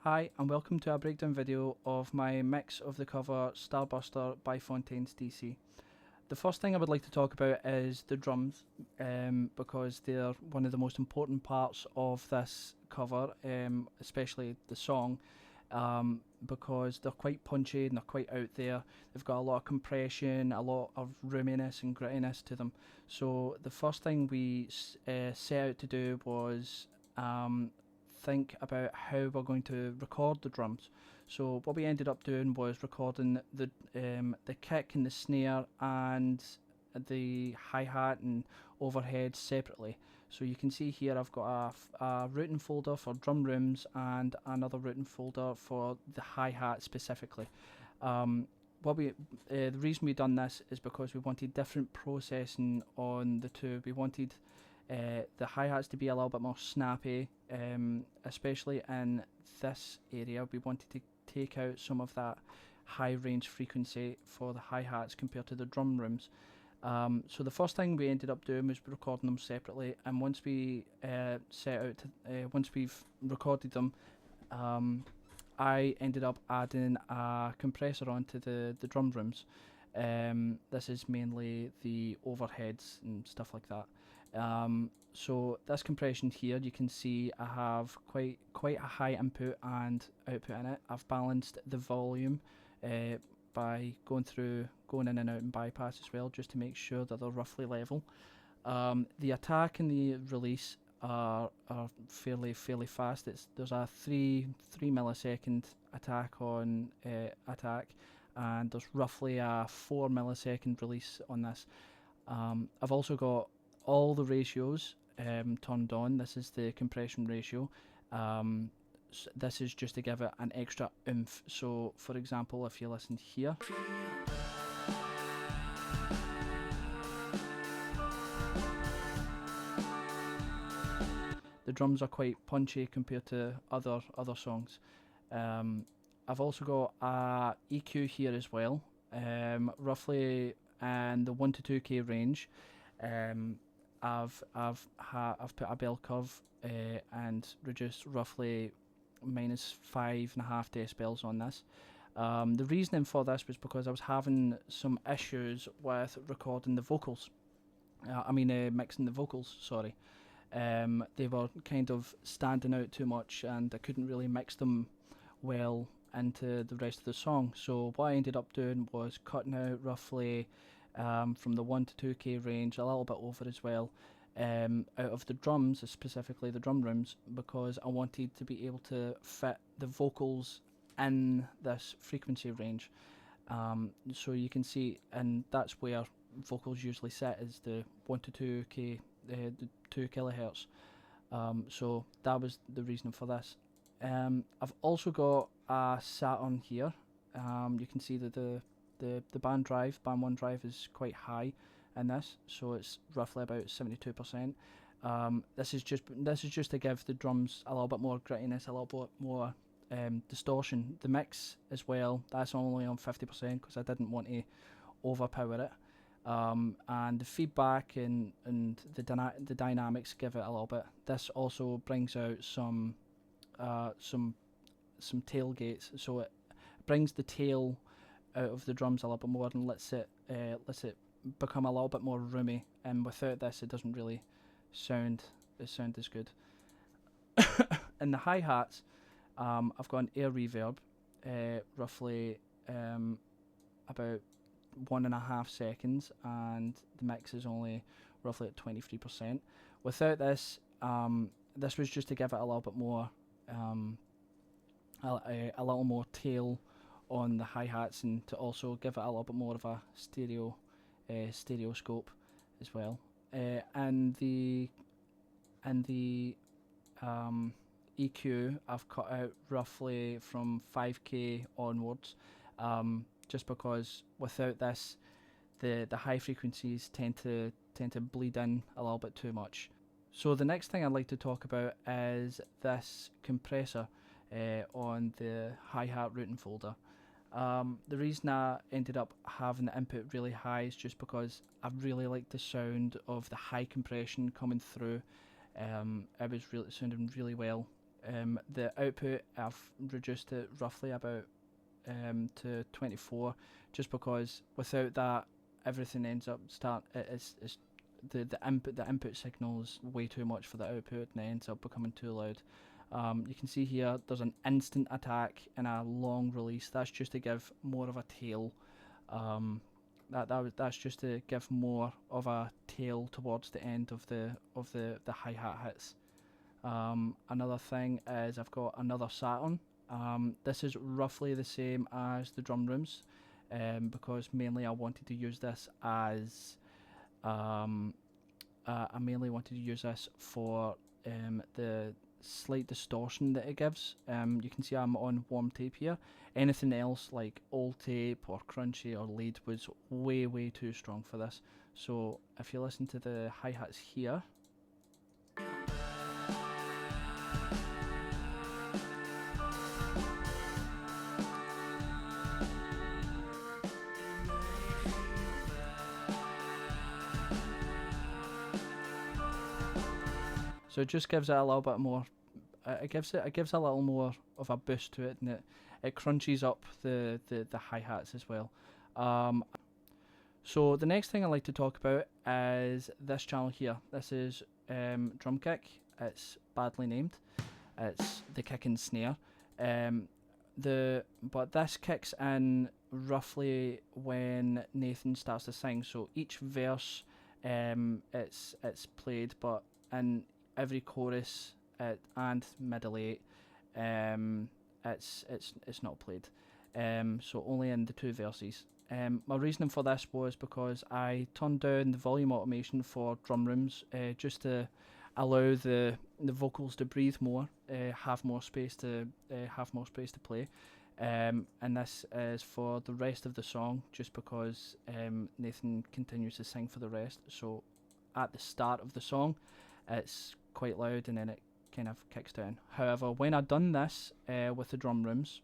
Hi and welcome to a breakdown video of my mix of the cover Starburster by Fontaine's DC. The first thing I would like to talk about is the drums, because they're one of the most important parts of this cover, especially the song, because they're quite punchy and they're quite out there. They've got a lot of compression, a lot of roominess and grittiness to them. So the first thing we set out to do was think about how we're going to record the drums. So what we ended up doing was recording the kick and the snare and the hi-hat and overhead separately. So you can see here I've got a routing folder for drum rooms and another routing folder for the hi-hat specifically. The reason we done this is because we wanted different processing on the two. We wanted the hi-hats to be a little bit more snappy, especially in this area. We wanted to take out some of that high range frequency for the hi-hats compared to the drum rooms. So the first thing we ended up doing was recording them separately, and once we once we've recorded them, I ended up adding a compressor onto the drum rooms. This is mainly the overheads and stuff like that. So this compression here, you can see I have quite a high input and output in it. I've balanced the volume by going in and out and bypass as well, just to make sure that they're roughly level. The attack and the release are fairly fast. There's a 3 millisecond attack on attack, and there's roughly a 4 millisecond release on this. I've also got all the ratios turned on. This is the compression ratio. This is just to give it an extra oomph. So for example, if you listen here, the drums are quite punchy compared to other songs. I've also got a EQ here as well, roughly in the 1 to 2k range. I've put a bell curve and reduced roughly -5.5 decibels on this. The reasoning for this was because I was having some issues with recording the vocals. Mixing the vocals, sorry. They were kind of standing out too much and I couldn't really mix them well into the rest of the song. So what I ended up doing was cutting out roughly from the 1 to 2k range, a little bit over as well, out of the drums, specifically the drum rooms, because I wanted to be able to fit the vocals in this frequency range. So you can see, and that's where vocals usually sit, is the 1 to 2k, the 2 kilohertz. So that was the reason for this. I've also got a Saturn here. You can see that the band 1 drive is quite high in this, so it's roughly about 72%. This is just to give the drums a little bit more grittiness, a little bit more distortion. The mix as well, that's only on 50% because I didn't want to overpower it. And the feedback and the dynamics give it a little bit. This also brings out some tailgates, so it brings the tail out of the drums a little bit more and lets it become a little bit more roomy. And without this, it doesn't really sound as good. In the hi hats, I've got an air reverb, roughly about 1.5 seconds, and the mix is only roughly at 23%. Without this, this was just to give it a little bit more, a little more tail on the hi-hats, and to also give it a little bit more of a stereoscope as well. And the EQ, I've cut out roughly from 5k onwards, just because without this, the high frequencies tend to bleed in a little bit too much. So the next thing I'd like to talk about is this compressor on the hi-hat routing folder. The reason I ended up having the input really high is just because I really like the sound of the high compression coming through. It was sounding really well The output, I've reduced it roughly about to 24, just because without that, everything ends up it's the input signal is way too much for the output, and it ends up becoming too loud. You can see here there's an instant attack and a long release. That's just to give more of a tail. That's just to give more of a tail towards the end of the hi-hat hits. Another thing is I've got another Saturn. This is roughly the same as the drum rooms, because mainly I wanted to use this as I mainly wanted to use this for the slight distortion that it gives. You can see I'm on warm tape here. Anything else like old tape or crunchy or lead was way too strong for this. So if you listen to the hi-hats here, so it just gives it a little bit more. It gives a little more of a boost to it, and it crunches up the hi-hats as well. So the next thing I'd like to talk about is this channel here. This is drum kick. It's badly named. It's the kick and snare. But this kicks in roughly when Nathan starts to sing. So each verse, it's played, but in every chorus and middle eight, it's not played. So only in the two verses. My reasoning for this was because I turned down the volume automation for drum rooms, just to allow the vocals to breathe more, have more space to play. And this is for the rest of the song, just because Nathan continues to sing for the rest. So at the start of the song, it's quite loud, and then it kind of kicks down. However, when I done this with the drum rooms,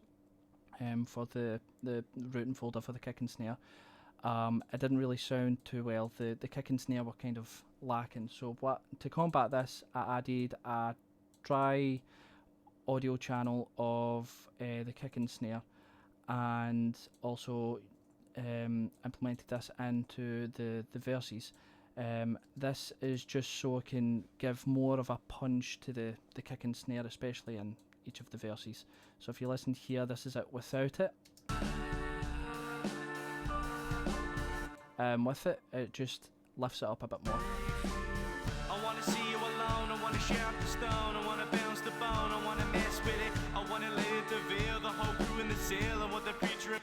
for the routing folder for the kick and snare, it didn't really sound too well. The kick and snare were kind of lacking. So to combat this, I added a dry audio channel of the kick and snare, and also implemented this into the verses. This is just so I can give more of a punch to the kick and snare, especially in each of the verses. So if you listen here, this is it without it. With it, it just lifts it up a bit more. I wanna see you alone, I wanna share up the stone, I wanna bounce the bone, I wanna mess with it, I wanna lay it to veil the whole crew in the sail, I want the preacher